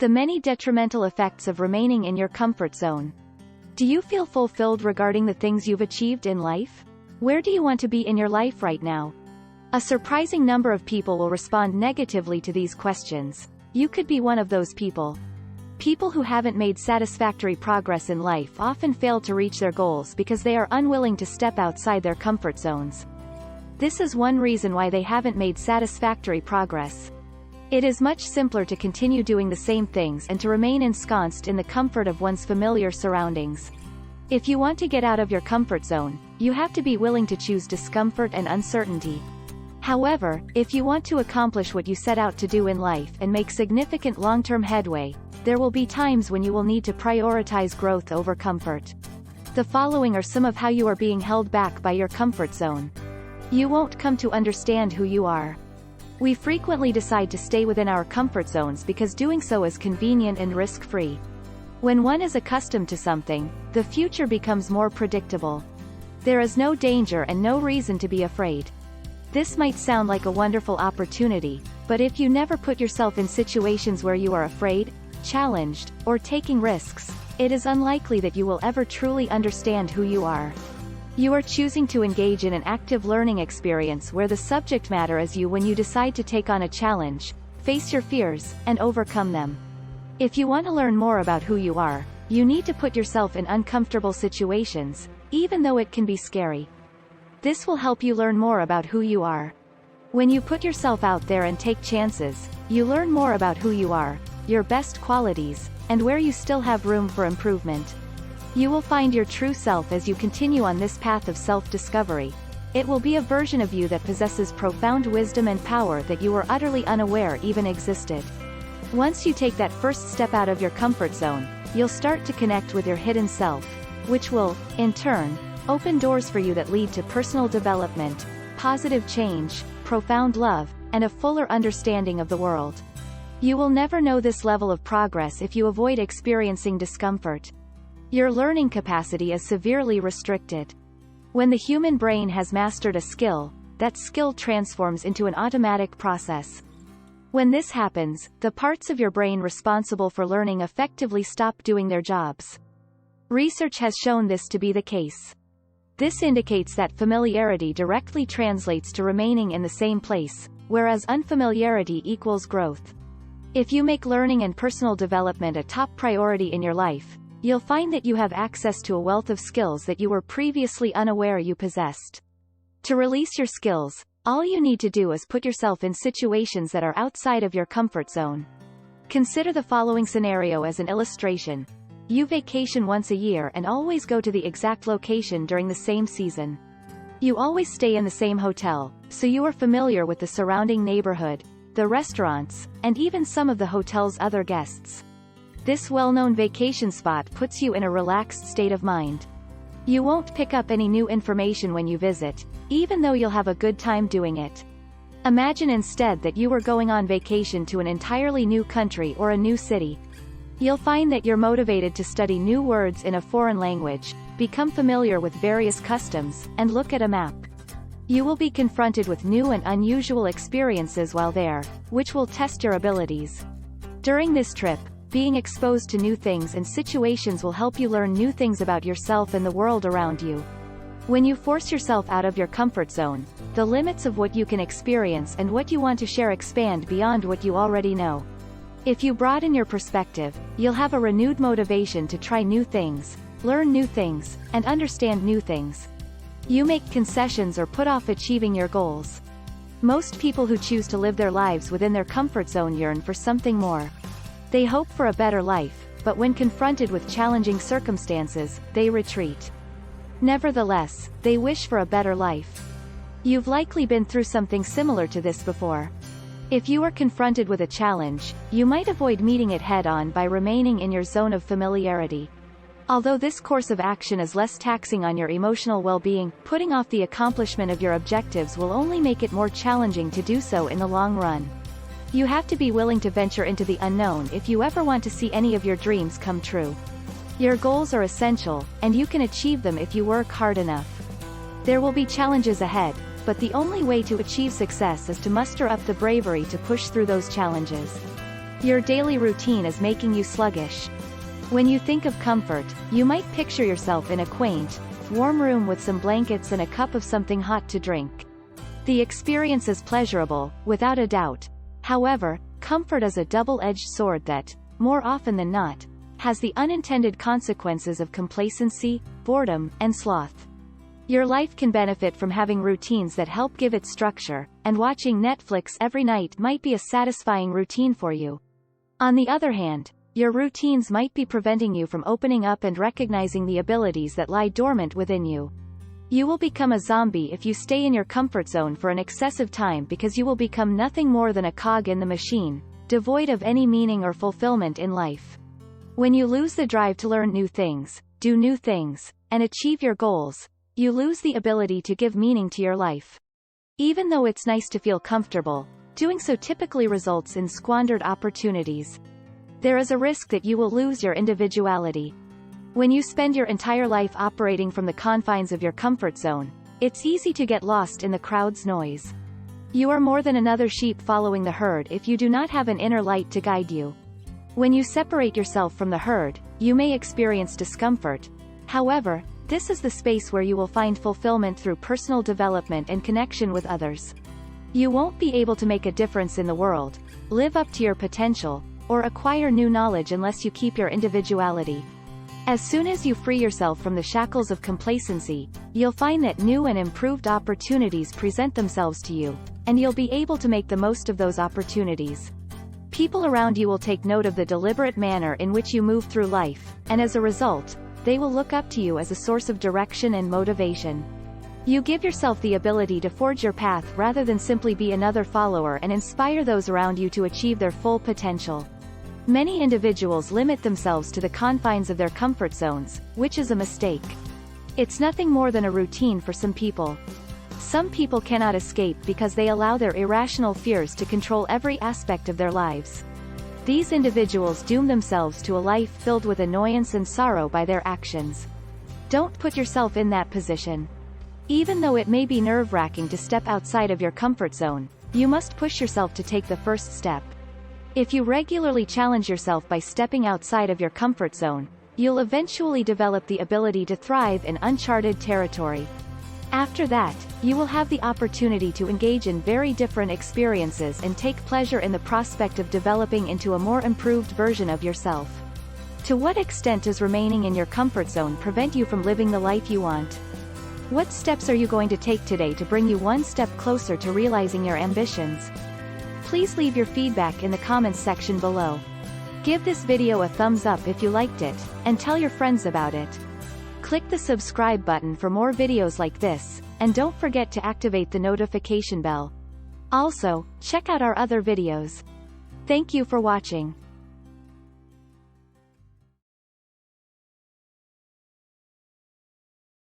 The many detrimental effects of remaining in your comfort zone. Do you feel fulfilled regarding the things you've achieved in life? Where do you want to be in your life right now? A surprising number of people will respond negatively to these questions. You could be one of those people. People who haven't made satisfactory progress in life often fail to reach their goals because they are unwilling to step outside their comfort zones. This is one reason why they haven't made satisfactory progress. It is much simpler to continue doing the same things and to remain ensconced in the comfort of one's familiar surroundings. If you want to get out of your comfort zone, you have to be willing to choose discomfort and uncertainty. However, if you want to accomplish what you set out to do in life and make significant long-term headway, there will be times when you will need to prioritize growth over comfort. The following are some of how you are being held back by your comfort zone. You won't come to understand who you are. We frequently decide to stay within our comfort zones because doing so is convenient and risk-free. When one is accustomed to something, the future becomes more predictable. There is no danger and no reason to be afraid. This might sound like a wonderful opportunity, but if you never put yourself in situations where you are afraid, challenged, or taking risks, it is unlikely that you will ever truly understand who you are. You are choosing to engage in an active learning experience where the subject matter is you when you decide to take on a challenge, face your fears, and overcome them. If you want to learn more about who you are, you need to put yourself in uncomfortable situations, even though it can be scary. This will help you learn more about who you are. When you put yourself out there and take chances, you learn more about who you are, your best qualities, and where you still have room for improvement. You will find your true self as you continue on this path of self-discovery. It will be a version of you that possesses profound wisdom and power that you were utterly unaware even existed. Once you take that first step out of your comfort zone, you'll start to connect with your hidden self, which will, in turn, open doors for you that lead to personal development, positive change, profound love, and a fuller understanding of the world. You will never know this level of progress if you avoid experiencing discomfort. Your learning capacity is severely restricted. When the human brain has mastered a skill, that skill transforms into an automatic process. When this happens, the parts of your brain responsible for learning effectively stop doing their jobs. Research has shown this to be the case. This indicates that familiarity directly translates to remaining in the same place, whereas unfamiliarity equals growth. If you make learning and personal development a top priority in your life, you'll find that you have access to a wealth of skills that you were previously unaware you possessed. To release your skills, all you need to do is put yourself in situations that are outside of your comfort zone. Consider the following scenario as an illustration. You vacation once a year and always go to the exact location during the same season. You always stay in the same hotel, so you are familiar with the surrounding neighborhood, the restaurants, and even some of the hotel's other guests. This well-known vacation spot puts you in a relaxed state of mind. You won't pick up any new information when you visit, even though you'll have a good time doing it. Imagine instead that you were going on vacation to an entirely new country or a new city. You'll find that you're motivated to study new words in a foreign language, become familiar with various customs, and look at a map. You will be confronted with new and unusual experiences while there, which will test your abilities. During this trip, being exposed to new things and situations will help you learn new things about yourself and the world around you. When you force yourself out of your comfort zone, the limits of what you can experience and what you want to share expand beyond what you already know. If you broaden your perspective, you'll have a renewed motivation to try new things, learn new things, and understand new things. You make concessions or put off achieving your goals. Most people who choose to live their lives within their comfort zone yearn for something more. They hope for a better life, but when confronted with challenging circumstances, they retreat. Nevertheless, they wish for a better life. You've likely been through something similar to this before. If you are confronted with a challenge, you might avoid meeting it head-on by remaining in your zone of familiarity. Although this course of action is less taxing on your emotional well-being, putting off the accomplishment of your objectives will only make it more challenging to do so in the long run. You have to be willing to venture into the unknown if you ever want to see any of your dreams come true. Your goals are essential, and you can achieve them if you work hard enough. There will be challenges ahead, but the only way to achieve success is to muster up the bravery to push through those challenges. Your daily routine is making you sluggish. When you think of comfort, you might picture yourself in a quaint, warm room with some blankets and a cup of something hot to drink. The experience is pleasurable, without a doubt. However, comfort is a double-edged sword that, more often than not, has the unintended consequences of complacency, boredom, and sloth. Your life can benefit from having routines that help give it structure, and watching Netflix every night might be a satisfying routine for you. On the other hand, your routines might be preventing you from opening up and recognizing the abilities that lie dormant within you. You will become a zombie if you stay in your comfort zone for an excessive time, because you will become nothing more than a cog in the machine, devoid of any meaning or fulfillment in life. When you lose the drive to learn new things, do new things, and achieve your goals, you lose the ability to give meaning to your life. Even though it's nice to feel comfortable, doing so typically results in squandered opportunities. There is a risk that you will lose your individuality. When you spend your entire life operating from the confines of your comfort zone, it's easy to get lost in the crowd's noise. You are more than another sheep following the herd if you do not have an inner light to guide you. When you separate yourself from the herd, you may experience discomfort. However, this is the space where you will find fulfillment through personal development and connection with others. You won't be able to make a difference in the world, live up to your potential, or acquire new knowledge unless you keep your individuality. As soon as you free yourself from the shackles of complacency, you'll find that new and improved opportunities present themselves to you, and you'll be able to make the most of those opportunities. People around you will take note of the deliberate manner in which you move through life, and as a result, they will look up to you as a source of direction and motivation. You give yourself the ability to forge your path rather than simply be another follower, and inspire those around you to achieve their full potential. Many individuals limit themselves to the confines of their comfort zones, which is a mistake. It's nothing more than a routine for some people. Some people cannot escape because they allow their irrational fears to control every aspect of their lives. These individuals doom themselves to a life filled with annoyance and sorrow by their actions. Don't put yourself in that position. Even though it may be nerve-wracking to step outside of your comfort zone, you must push yourself to take the first step. If you regularly challenge yourself by stepping outside of your comfort zone, you'll eventually develop the ability to thrive in uncharted territory. After that, you will have the opportunity to engage in very different experiences and take pleasure in the prospect of developing into a more improved version of yourself. To what extent does remaining in your comfort zone prevent you from living the life you want? What steps are you going to take today to bring you one step closer to realizing your ambitions? Please leave your feedback in the comments section below. Give this video a thumbs up if you liked it, and tell your friends about it. Click the subscribe button for more videos like this, and don't forget to activate the notification bell. Also, check out our other videos. Thank you for watching.